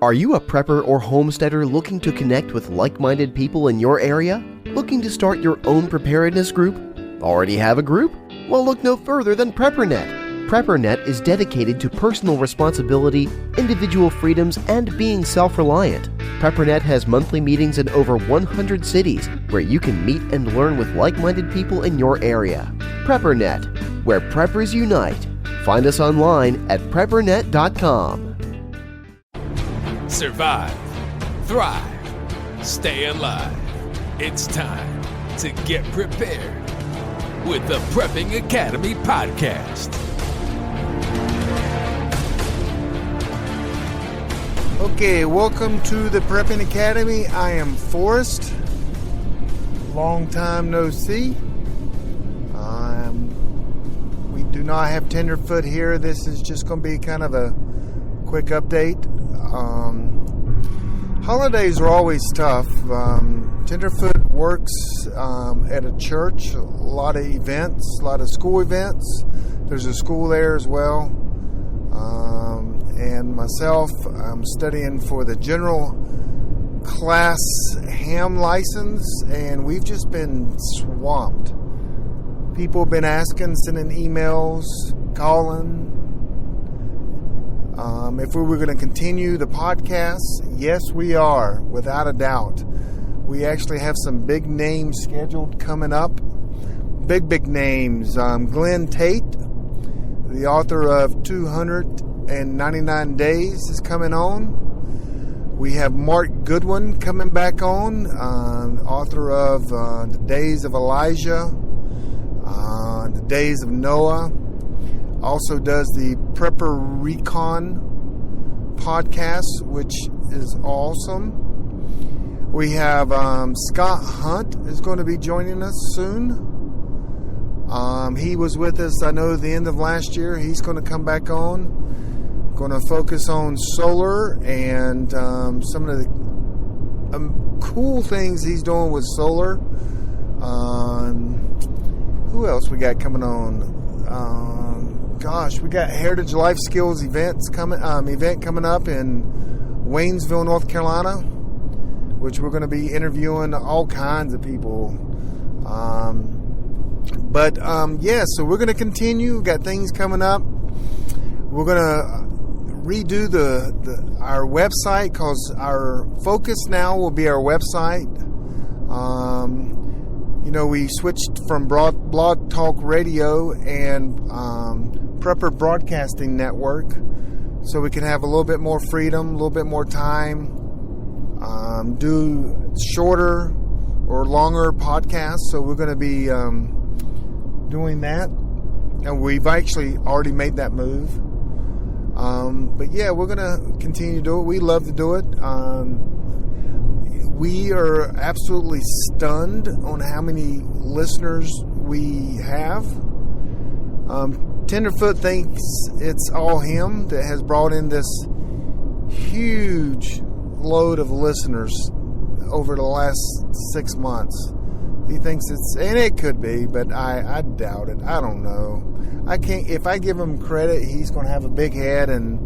Are you a prepper or homesteader looking to connect with like-minded people in your area? Looking to start your own preparedness group? Already have a group? Well, look no further than PrepperNet. PrepperNet is dedicated to personal responsibility, individual freedoms, and being self-reliant. PrepperNet has monthly meetings in over 100 cities where you can meet and learn with like-minded people in your area. PrepperNet, where preppers unite. Find us online at preppernet.com. Survive, thrive, stay alive. It's time to get prepared with the Prepping Academy podcast. Okay, welcome to the Prepping Academy. I am Forrest. Long time no see. We do not have Tenderfoot here. This is just going to be kind of a quick update. Holidays are always tough. Tenderfoot works at a church, a lot of events, a lot of school events. There's a school there as well. And myself, I'm studying for the general class ham license, and we've just been swamped. People have been asking, sending emails, calling. If we were going to continue the podcast, yes, we are, without a doubt. We actually have some big names scheduled coming up. Big names. Glenn Tate, the author of 299 Days, is coming on. We have Mark Goodwin coming back on, author of The Days of Elijah, The Days of Noah. Also does the Prepper Recon podcast, which is awesome. We have Scott Hunt is going to be joining us soon. He was with us, I know, at the end of last year. He's going to come back on. Going to focus on solar and some of the cool things he's doing with solar. Who else we got coming on? We got Heritage Life Skills event coming up in Waynesville, North Carolina, which we're going to be interviewing all kinds of people. So we're going to continue. We've got things coming up. We're going to redo our website, because our focus now will be our website. We switched from Blog Talk Radio and Prepper Broadcasting Network, so we can have a little bit more freedom, a little bit more time, do shorter or longer podcasts. So we're going to be doing that, and we've actually already made that move. We're going to continue to do it. We love to do it. We are absolutely stunned on how many listeners we have. Tenderfoot thinks it's all him that has brought in this huge load of listeners over the last 6 months. He thinks and it could be, but I doubt it. I don't know. If I give him credit, he's going to have a big head, and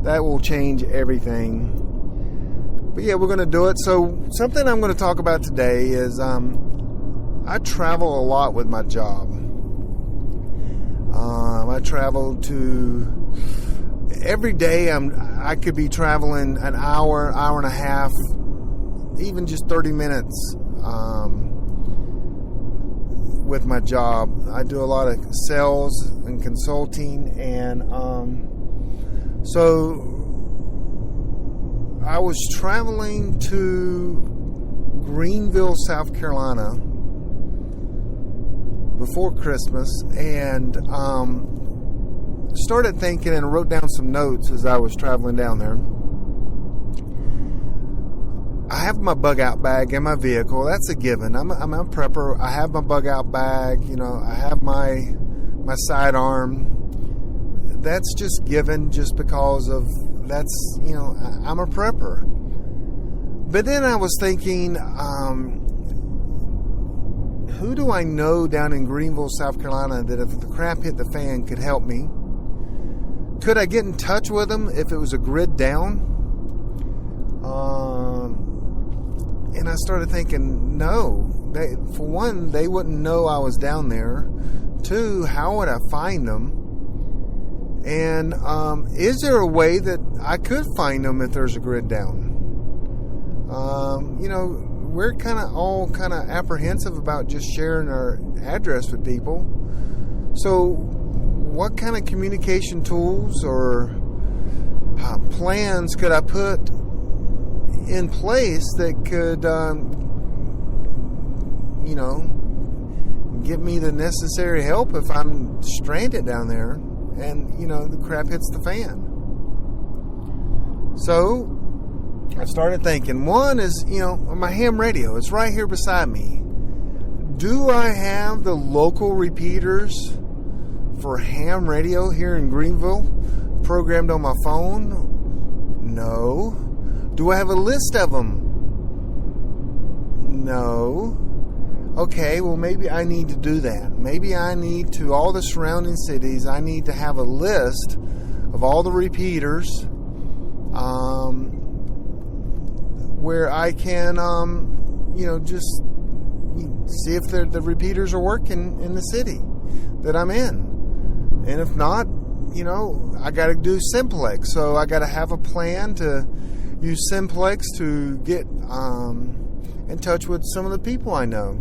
that will change everything. But yeah, we're going to do it. So something I'm going to talk about today is I travel a lot with my job. I travel to every day. I could be traveling an hour and a half, even just 30 minutes with my job. I do a lot of sales and consulting, and so I was traveling to Greenville, South Carolina before Christmas, and started thinking and wrote down some notes as I was traveling down there. I have my bug out bag in my vehicle. That's a given. I'm a prepper. I have my bug out bag. I have my sidearm. That's just given, just because of that's, I'm a prepper. But then I was thinking, who do I know down in Greenville, South Carolina, that if the crap hit the fan could help me? Could I get in touch with them if it was a grid down? And I started thinking, no. For one, they wouldn't know I was down there. Two, how would I find them? And is there a way that I could find them if there's a grid down? We're all kind of apprehensive about just sharing our address with people. So what kind of communication tools or plans could I put in place that could, get me the necessary help if I'm stranded down there and, the crap hits the fan? So I started thinking, one is, my ham radio. It's right here beside me. Do I have the local repeaters for ham radio here in Greenville programmed on my phone? No. Do I have a list of them? No. Okay, well, maybe I need to do that. Maybe I need to, all the surrounding cities, I need to have a list of all the repeaters where I can, just see if the repeaters are working in the city that I'm in. And if not, I got to do Simplex. So I got to have a plan to use Simplex to get in touch with some of the people I know.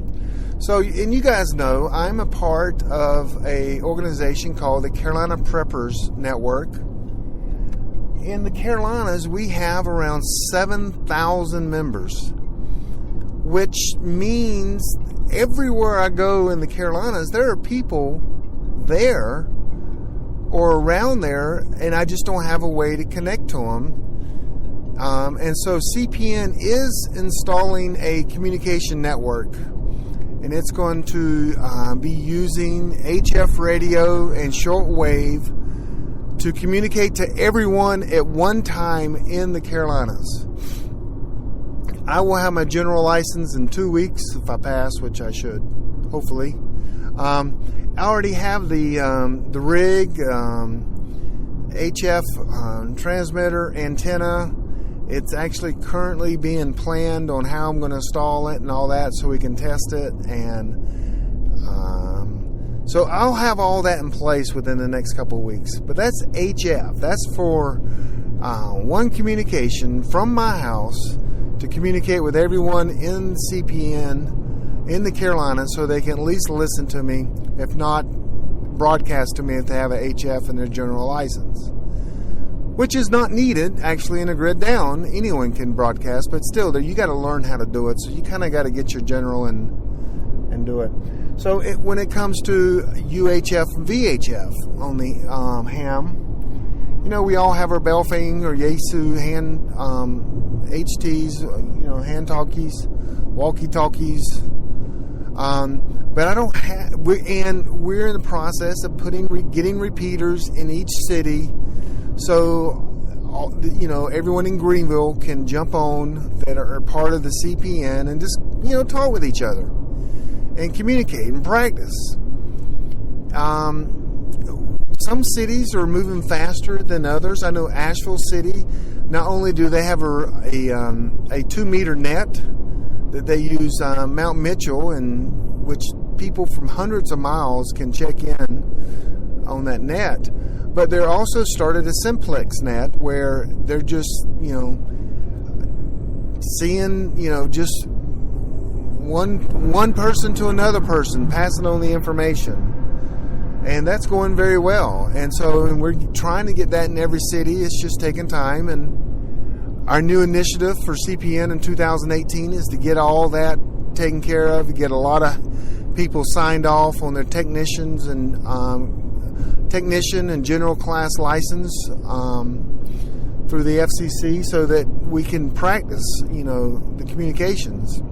So, and you guys know, I'm a part of a organization called the Carolina Preppers Network. In the Carolinas, we have around 7,000 members, which means everywhere I go in the Carolinas, there are people there or around there, and I just don't have a way to connect to them. And so CPN is installing a communication network, and it's going to be using HF radio and shortwave to communicate to everyone at one time in the Carolinas. I will have my general license in 2 weeks if I pass, which I should, hopefully. I already have the rig, HF transmitter, antenna. It's actually currently being planned on how I'm going to install it and all that so we can test it. And so I'll have all that in place within the next couple of weeks. But that's HF. That's for one communication from my house to communicate with everyone in CPN in the Carolinas so they can at least listen to me, if not broadcast to me if they have a HF in their general license. Which is not needed, actually, in a grid down. Anyone can broadcast, but still, you got to learn how to do it. So you kind of got to get your general and do it. So when it comes to UHF, VHF on the ham, we all have our Belfing or Yaesu hand HTs, hand talkies, walkie talkies. But I don't have. We're in the process of getting repeaters in each city. So, everyone in Greenville can jump on that are part of the CPN and just, talk with each other and communicate and practice. Some cities are moving faster than others. I know Asheville City, not only do they have a 2-meter net that they use Mount Mitchell, and which people from hundreds of miles can check in on that net. But they're also started a Simplex net where they're just, seeing, just one person to another person, passing on the information. And that's going very well. And so we're trying to get that in every city. It's just taking time. And our new initiative for CPN in 2018 is to get all that taken care of, to get a lot of people signed off on their technician and general class license through the FCC so that we can practice, the communications.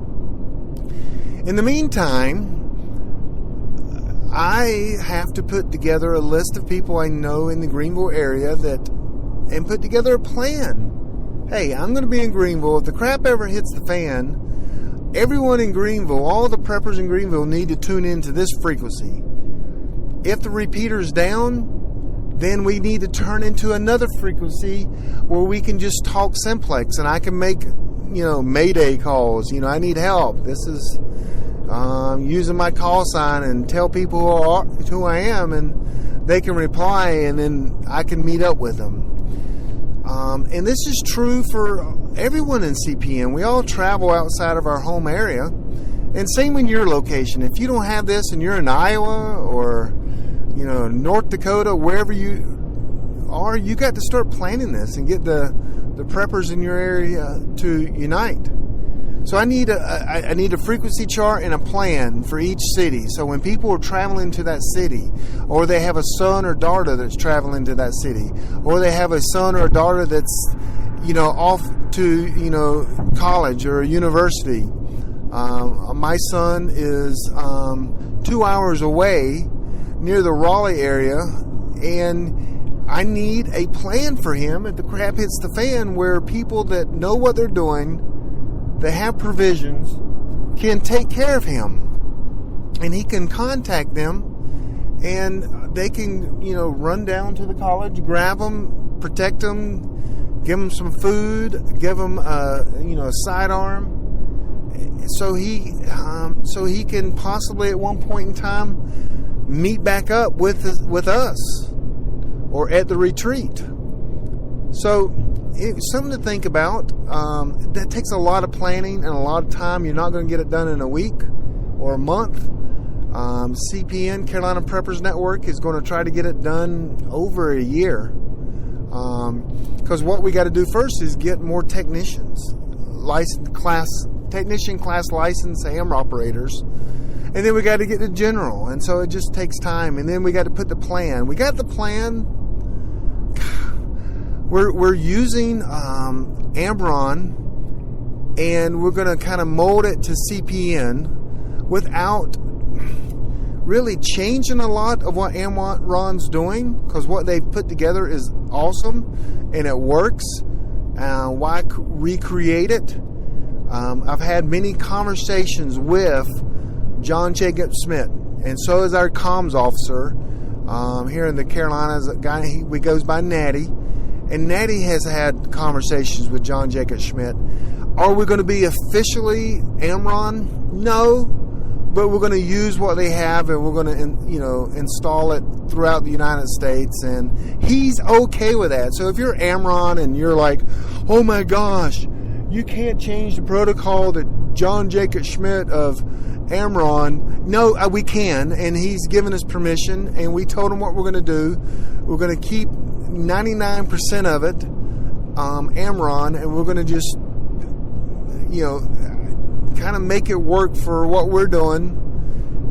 In the meantime, I have to put together a list of people I know in the Greenville area and put together a plan. Hey, I'm going to be in Greenville. If the crap ever hits the fan, everyone in Greenville, all the preppers in Greenville need to tune into this frequency. If the repeater's down, then we need to turn into another frequency where we can just talk Simplex, and I can make Mayday calls. I need help. This is using my call sign and tell people who I am, and they can reply, and then I can meet up with them. And this is true for everyone in CPN. We all travel outside of our home area. And same in your location. If you don't have this and you're in Iowa or, North Dakota, wherever you are, you got to start planning this and get the preppers in your area to unite. So I need a frequency chart and a plan for each city. So when people are traveling to that city, or they have a son or daughter that's traveling to that city, or they have a son or a daughter that's, off to, college or a university. My son is 2 hours away near the Raleigh area, and I need a plan for him if the crap hits the fan, where people that know what they're doing, they have provisions, can take care of him. And he can contact them, and they can, run down to the college, grab them, protect them, give them some food, give them, a sidearm. So he can possibly at one point in time meet back up with us or at the retreat. So it's something to think about. That takes a lot of planning and a lot of time. You're not going to get it done in a week or a month. CPN, Carolina Preppers Network, is going to try to get it done over a year. Because what we got to do first is get more technicians, technician class licensed AMR operators, and then we got to get to general, and so it just takes time. And then we got to put the plan. We got the plan. We're using Amron, and we're going to kind of mold it to CPN without really changing a lot of what Amron's doing, because what they've put together is awesome and it works. Why recreate it? I've had many conversations with John Jacob Schmidt, and so is our comms officer here in the Carolinas. A guy, he goes by Natty, and Natty has had conversations with John Jacob Schmidt. Are we going to be officially Amron? No, but we're going to use what they have, and we're going to install it throughout the United States, and he's okay with that. So if you're Amron and you're like, oh my gosh, you can't change the protocol that John Jacob Schmidt of Amron. No, we can, and he's given us permission, and we told him what we're going to do. We're going to keep 99% of it Amron, and we're going to just, kind of make it work for what we're doing.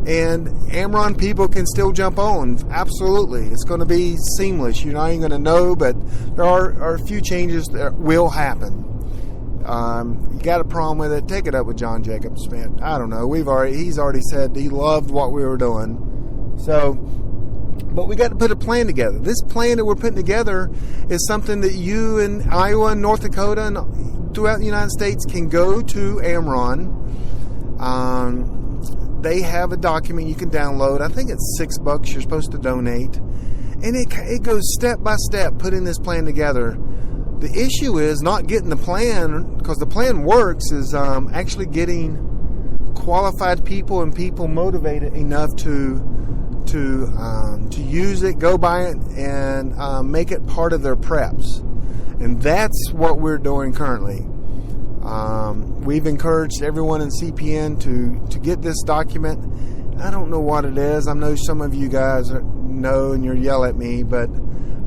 And Amron people can still jump on. Absolutely. It's going to be seamless. You're not even going to know, but there are a few changes that will happen. You got a problem with it, take it up with John Jacob Schmidt. I don't know. He's already said he loved what we were doing. So, but we got to put a plan together. This plan that we're putting together is something that you in Iowa and North Dakota and throughout the United States can go to Amron. They have a document you can download. I think it's $6 you're supposed to donate. And it goes step by step putting this plan together. The issue is not getting the plan, because the plan works, is actually getting qualified people and people motivated enough to use it, go by it, and make it part of their preps. And that's what we're doing currently. We've encouraged everyone in CPN to get this document. I don't know what it is. I know some of you guys know and you'll yell at me, but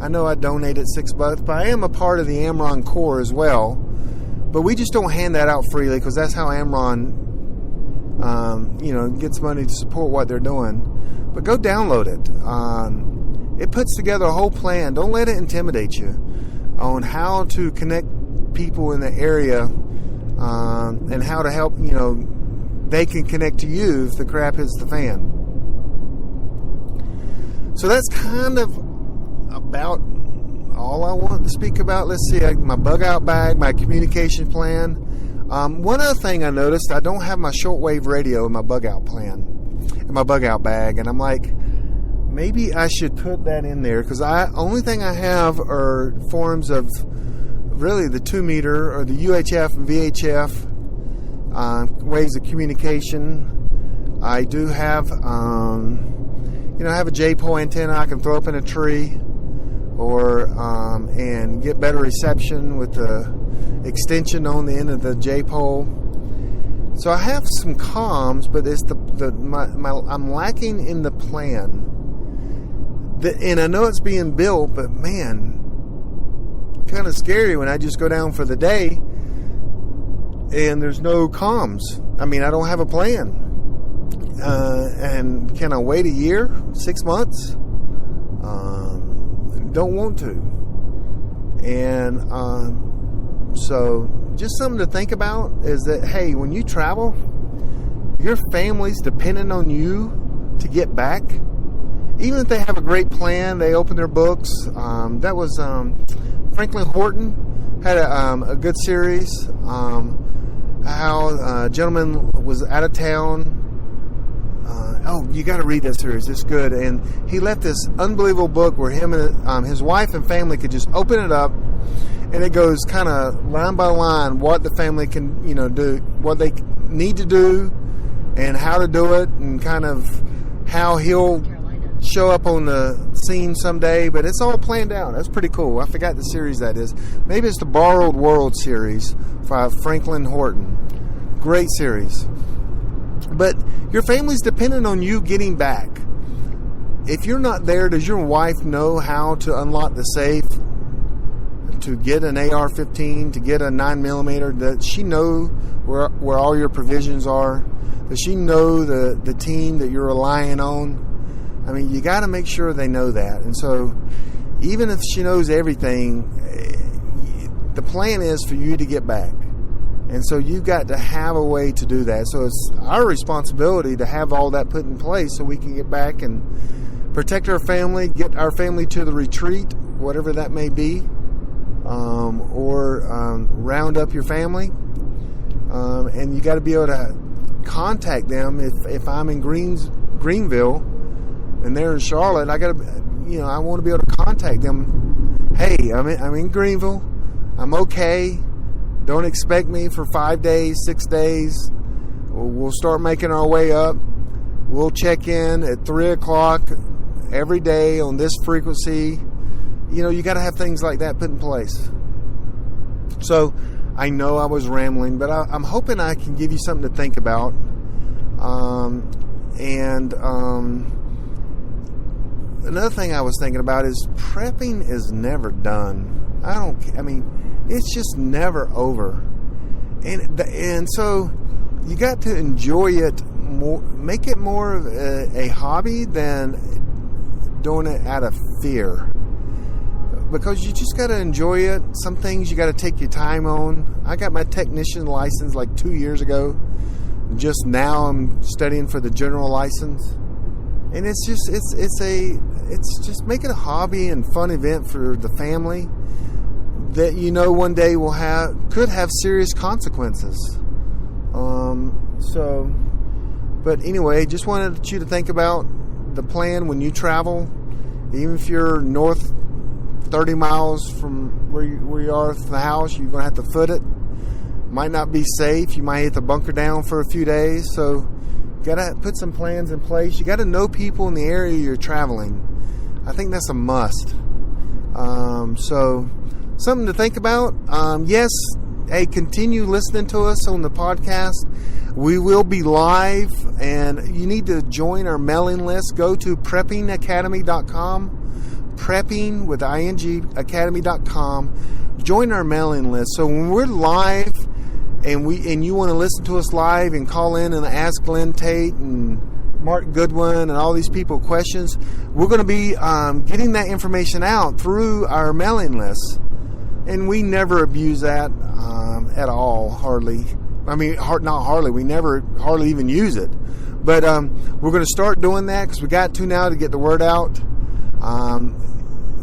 I know I donated $6, but I am a part of the Amron Corps as well. But we just don't hand that out freely, because that's how Amron, gets money to support what they're doing. But go download it. It puts together a whole plan. Don't let it intimidate you on how to connect people in the area, and how to help, they can connect to you if the crap hits the fan. So that's kind of about all I want to speak about. Let's see, my bug out bag, my communication plan. One other thing I noticed, I don't have my shortwave radio in my bug out plan, in my bug out bag, and I'm like, maybe I should put that in there, because only thing I have are forms of really the 2 meter or the UHF and VHF ways of communication. I do have, I have a J-pole antenna I can throw up in a tree, or and get better reception with the extension on the end of the J-pole. So I have some comms, but it's I'm lacking in the plan. And I know it's being built, but man, kind of scary when I just go down for the day and there's no comms. I mean, I don't have a plan. And can I wait a year, 6 months? Don't want to. And so just something to think about is that, hey, when you travel, your family's dependent on you to get back. Even if they have a great plan, they open their books. That was Franklin Horton had a good series. How a gentleman was out of town. You got to read that series. It's good. And he left this unbelievable book where him and his wife and family could just open it up, and it goes kind of line by line what the family can, do, what they need to do, and how to do it, and kind of how he'll show up on the scene someday. But it's all planned out. That's pretty cool. I forgot the series that is. Maybe it's the Borrowed World series by Franklin Horton. Great series. But your family's dependent on you getting back. If you're not there, does your wife know how to unlock the safe, to get an AR-15, to get a 9mm? Does she know where all your provisions are? Does she know the team that you're relying on? I mean, you got to make sure they know that. And so even if she knows everything, the plan is for you to get back. And so you've got to have a way to do that. So it's our responsibility to have all that put in place so we can get back and protect our family, get our family to the retreat, whatever that may be, or round up your family. And you got to be able to contact them. If I'm in Greenville and they're in Charlotte, I want to be able to contact them. Hey, I'm in Greenville. I'm okay. Don't expect me for 5 days, 6 days. We'll start making our way up. We'll check in at 3 o'clock every day on this frequency. You got to have things like that put in place. So I know I was rambling, but I'm hoping I can give you something to think about. Another thing I was thinking about is prepping is never done. It's just never over. And so you got to enjoy it more, make it more of a hobby than doing it out of fear. Because you just got to enjoy it. Some things you got to take your time on. I got my technician license like 2 years ago. Just now I'm studying for the general license. And it's just make it a hobby and fun event for the family that one day could have serious consequences. But anyway, just wanted you to think about the plan when you travel. Even if you're north 30 miles from where you are from the house, you're going to have to foot it. Might not be safe. You might have to bunker down for a few days. So you got to put some plans in place. You got to know people in the area you're traveling. I think that's a must. So something to think about. Yes, hey, continue listening to us on the podcast. We will be live, and you need to join our mailing list. Go to preppingacademy.com, prepping with ing academy.com. Join our mailing list. So when we're live and you want to listen to us live and call in and ask Glenn Tate and Mark Goodwin and all these people questions, we're going to be getting that information out through our mailing list. And we never abuse that at all, hardly. Not hardly. We never hardly even use it. But we're going to start doing that because we got to now to get the word out.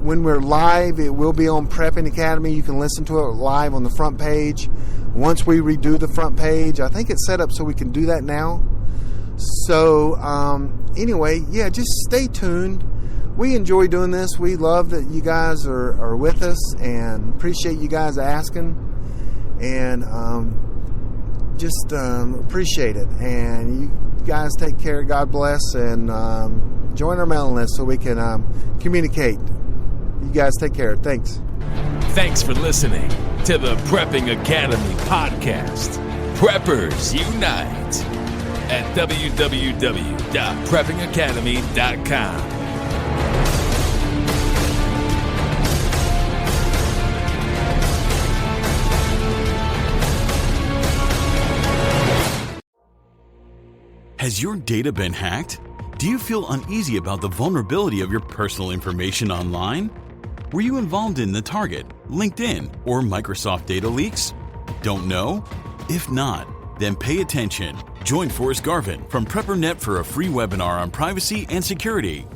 When we're live, it will be on Prepping Academy. You can listen to it live on the front page. Once we redo the front page, I think it's set up so we can do that now. So anyway, yeah, just stay tuned. we enjoy doing this. We love that you guys are with us, and appreciate you guys asking, and just appreciate it. And you guys take care. God bless, and join our mailing list so we can communicate. You guys take care. Thanks. Thanks for listening to the Prepping Academy podcast. Preppers Unite at www.preppingacademy.com. Has your data been hacked? Do you feel uneasy about the vulnerability of your personal information online? Were you involved in the Target, LinkedIn, or Microsoft data leaks? Don't know? If not, then pay attention. Join Forrest Garvin from PrepperNet for a free webinar on privacy and security.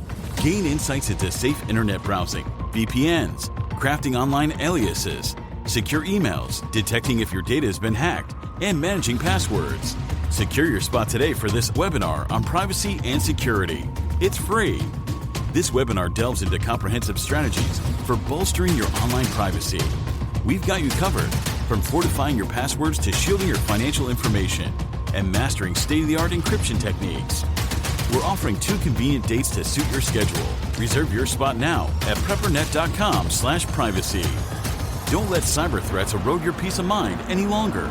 Gain insights into safe internet browsing, VPNs, crafting online aliases, secure emails, detecting if your data has been hacked, and managing passwords. Secure your spot today for this webinar on privacy and security. It's free. This webinar delves into comprehensive strategies for bolstering your online privacy. We've got you covered, from fortifying your passwords to shielding your financial information and mastering state-of-the-art encryption techniques. We're offering 2 convenient dates to suit your schedule. Reserve your spot now at preppernet.com/privacy. Don't let cyber threats erode your peace of mind any longer.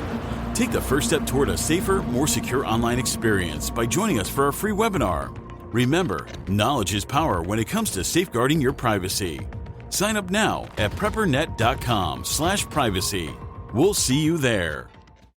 Take the first step toward a safer, more secure online experience by joining us for our free webinar. Remember, knowledge is power when it comes to safeguarding your privacy. Sign up now at preppernet.com/privacy. We'll see you there.